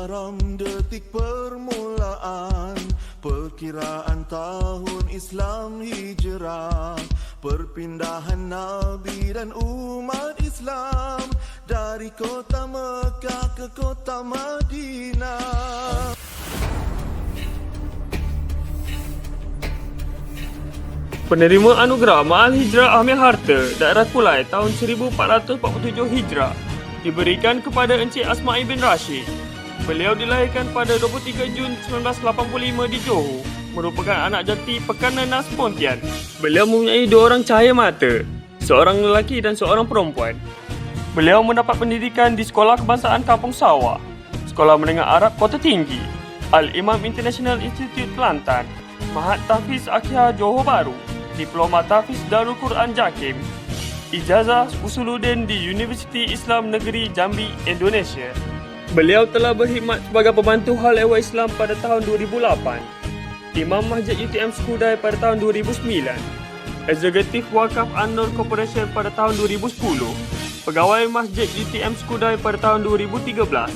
Muharram detik permulaan, perkiraan tahun Islam Hijrah, perpindahan Nabi dan umat Islam dari kota Mekah ke kota Madinah. Penerima anugerah Ma'al Hijrah Amil Harta Daerah Kulai tahun 1447 Hijrah diberikan kepada Encik Asma'i bin Rashid. Beliau dilahirkan pada 23 Jun 1985 di Johor, merupakan anak jati Pekan Nenas Pontian. Beliau mempunyai 2 orang cahaya mata, seorang lelaki dan seorang perempuan. Beliau mendapat pendidikan di Sekolah Kebangsaan Kampung Sawah, Sekolah Menengah Arab Kota Tinggi, Al-Imam International Institute Kelantan, Mahat Tahfiz Akhiar Johor Bahru, Diploma Tahfiz Darul Quran Jakim, Ijazah Usuluddin di Universiti Islam Negeri Jambi, Indonesia. Beliau telah berkhidmat sebagai pembantu Hal Ehwal Islam pada tahun 2008, Imam Masjid UTM Skudai pada tahun 2009, Eksekutif Wakaf An-Nur Corporation pada tahun 2010, Pegawai Masjid UTM Skudai pada tahun 2013,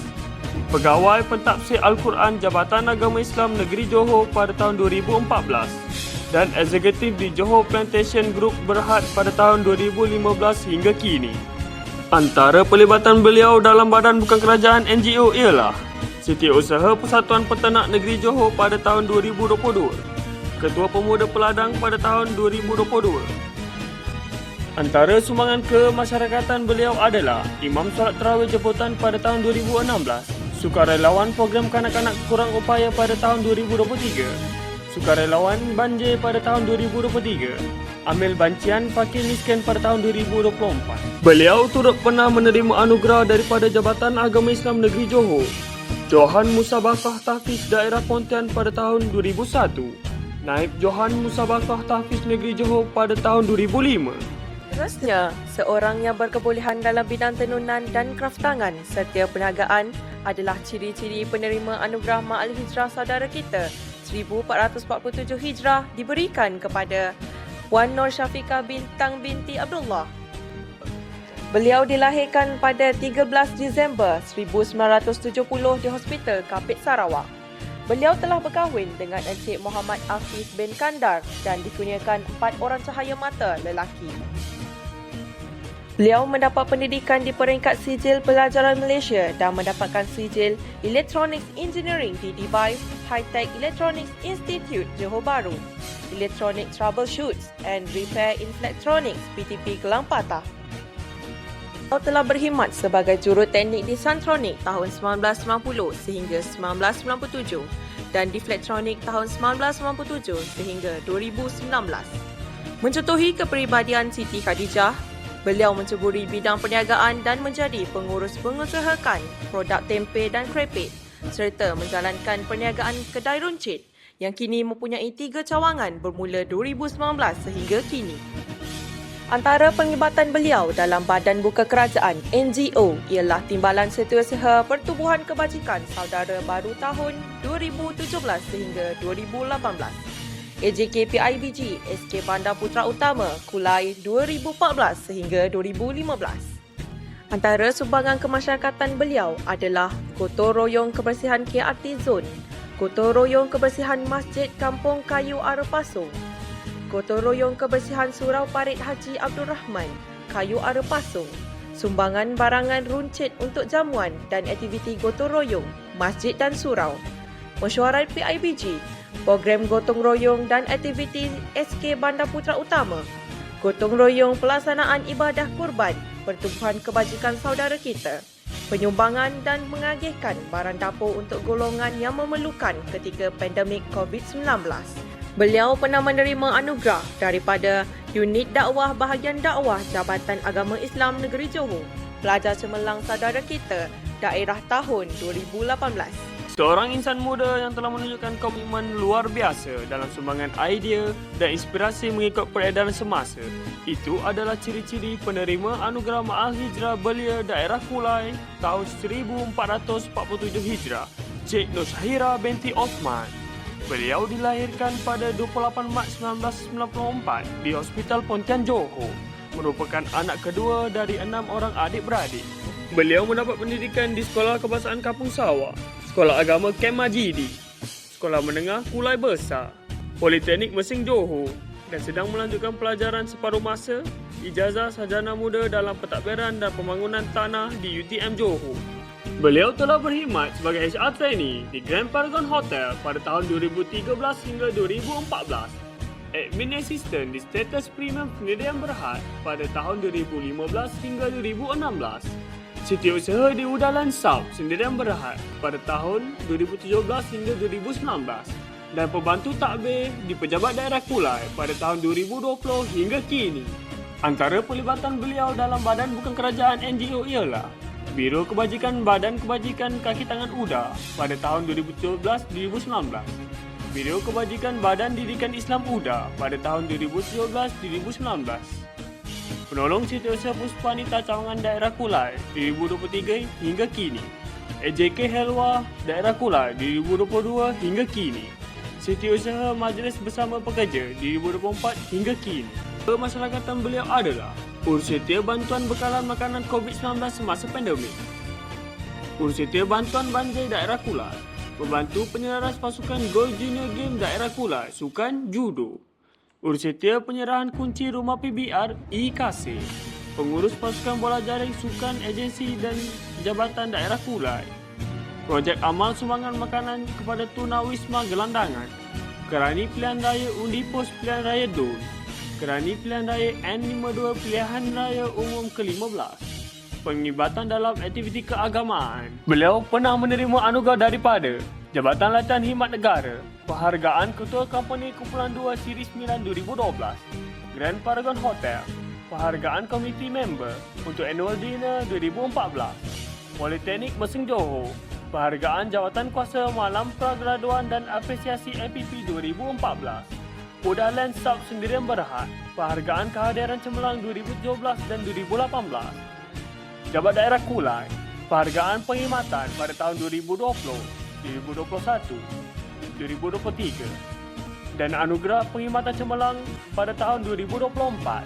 Pegawai Pentafsir Al-Quran Jabatan Agama Islam Negeri Johor pada tahun 2014 dan eksekutif di Johor Plantation Group Berhad pada tahun 2015 hingga kini. Antara pelibatan beliau dalam badan bukan kerajaan NGO ialah Setiausaha Persatuan Peternak Negeri Johor pada tahun 2022, Ketua Pemuda Peladang pada tahun 2022. Antara sumbangan kemasyarakatan beliau adalah Imam Solat Tarawih Jemputan pada tahun 2016, Sukarelawan Program Kanak-Kanak Kurang Upaya pada tahun 2023, Sukarelawan Banjir pada tahun 2023, Amil Bancian Fakir Miskin pada tahun 2024. Beliau turut pernah menerima anugerah daripada Jabatan Agama Islam Negeri Johor, Johan Musabakah Tahfiz Daerah Pontian pada tahun 2001, Naib Johan Musabakah Tahfiz Negeri Johor pada tahun 2005. Seterusnya, seorang yang berkebolehan dalam bidang tenunan dan kraftangan serta perniagaan adalah ciri-ciri penerima anugerah Ma'al Hijrah saudara kita 1447 Hijrah diberikan kepada Puan Nur Syafiqah Bintang binti Abdullah. Beliau dilahirkan pada 13 Disember 1970 di Hospital Kapit Sarawak. Beliau telah berkahwin dengan Encik Muhammad Hafiz bin Kandar dan dikurniakan 4 orang cahaya mata lelaki. Beliau mendapat pendidikan di peringkat sijil pelajaran Malaysia dan mendapatkan sijil Electronics Engineering di Device High-Tech Electronics Institute Johor Bahru, Electronic Troubleshoots and Repair in Electronics PTP Kelang Patah. Beliau telah berkhidmat sebagai juruteknik di Suntronic tahun 1990 sehingga 1997 dan di Flectronic tahun 1997 sehingga 2019. Mencontohi kepribadian Siti Khadijah, beliau menceburi bidang perniagaan dan menjadi pengurus pengusahakan produk tempe dan krepit serta menjalankan perniagaan kedai runcit yang kini mempunyai 3 cawangan bermula 2019 sehingga kini. Antara penglibatan beliau dalam badan bukan kerajaan NGO ialah Timbalan Setiausaha Pertubuhan Kebajikan Saudara Baru tahun 2017 sehingga 2018. AJK PIBG SK Bandar Putra Utama Kulai 2014 sehingga 2015. Antara sumbangan kemasyarakatan beliau adalah Gotong Royong Kebersihan KRT Zone, Gotong Royong Kebersihan Masjid Kampung Kayu Arepasong, Gotong Royong Kebersihan Surau Parit Haji Abdul Rahman, Kayu Arepasong, sumbangan barangan runcit untuk jamuan dan aktiviti gotong royong, masjid dan surau, mesyuarat PIBG, program gotong royong dan aktiviti SK Bandar Putra Utama, gotong royong pelaksanaan ibadah kurban, Pertubuhan Kebajikan Saudara Kita, penyumbangan dan mengagihkan barang dapur untuk golongan yang memerlukan ketika pandemik COVID-19. Beliau pernah menerima anugerah daripada Unit Dakwah Bahagian Dakwah Jabatan Agama Islam Negeri Johor, Pelajar Cemerlang Saudara Kita, Daerah tahun 2018. Seorang insan muda yang telah menunjukkan komitmen luar biasa dalam sumbangan idea dan inspirasi mengikut peredaran semasa. Itu adalah ciri-ciri penerima anugerah Ma'al Hijrah Belia Daerah Kulai tahun 1447 Hijrah, Cik Nur Syahira binti Osman. Beliau dilahirkan pada 28 Mac 1994 di Hospital Pontian Johor, merupakan anak kedua dari 6 orang adik-beradik. Beliau mendapat pendidikan di Sekolah Kebangsaan Kampung Sawah, Sekolah Agama Kem Majidi, Sekolah Menengah Kulai Besar, Politeknik Mersing Johor dan sedang melanjutkan pelajaran separuh masa Ijazah Sarjana Muda dalam Pentadbiran dan Pembangunan Tanah di UTM Johor. Beliau telah berkhidmat sebagai HR trainee di Grand Paragon Hotel pada tahun 2013 hingga 2014. Admin Assistant di status Premium Pendirian Berhad pada tahun 2015 hingga 2016. Setiausaha di Udalan South Sendirian Berhad pada tahun 2017 hingga 2019 dan pembantu takbir di Pejabat Daerah Kulai pada tahun 2020 hingga kini. Antara pelibatan beliau dalam badan bukan kerajaan NGO ialah Biro Kebajikan Badan Kebajikan Kaki Tangan UDA pada tahun 2017-2019. Biro Kebajikan Badan Didikan Islam UDA pada tahun 2017-2019. Penolong Setiausaha Puspanita Cawangan Daerah Kulai 2023 hingga kini. AJK Helwa Daerah Kulai 2022 hingga kini. Setiausaha Majlis Bersama Pekerja 2024 hingga kini. Pemasyarakatan beliau adalah urus setia bantuan bekalan makanan COVID-19 semasa pandemik. Urus setia bantuan banjir Daerah Kulai. Membantu penyelaras pasukan Gold Junior Game Daerah Kulai Sukan Judo. Urus setia penyerahan kunci rumah PBR IKC. Pengurus pasukan bola jaring sukan agensi dan jabatan Daerah Kulai. Projek amal sumbangan makanan kepada tunawisma gelandangan. Kerani Pilihan Raya Undi Pos Pilihan Raya DUN. Kerani Pilihan Raya N52 Pilihan Raya Umum ke-15. Penglibatan dalam aktiviti keagamaan. Beliau pernah menerima anugerah daripada Jabatan Latihan Khidmat Negara, Penghargaan Ketua Company Kumpulan 2 Siri 9 2012, Grand Paragon Hotel, Penghargaan Committee Member untuk Annual Dinner 2014, Politeknik Mersing Johor, Penghargaan Jawatan Kuasa Malam Pragraduan dan Apresiasi MPP 2014, Udalan South Sendirian Berhad, Penghargaan Kehadiran Cemerlang 2017 dan 2018, Jabat Daerah Kulai, Penghargaan Perkhidmatan pada tahun 2020, 2021, 2023 dan Anugerah Perkhidmatan Cemerlang pada tahun 2024.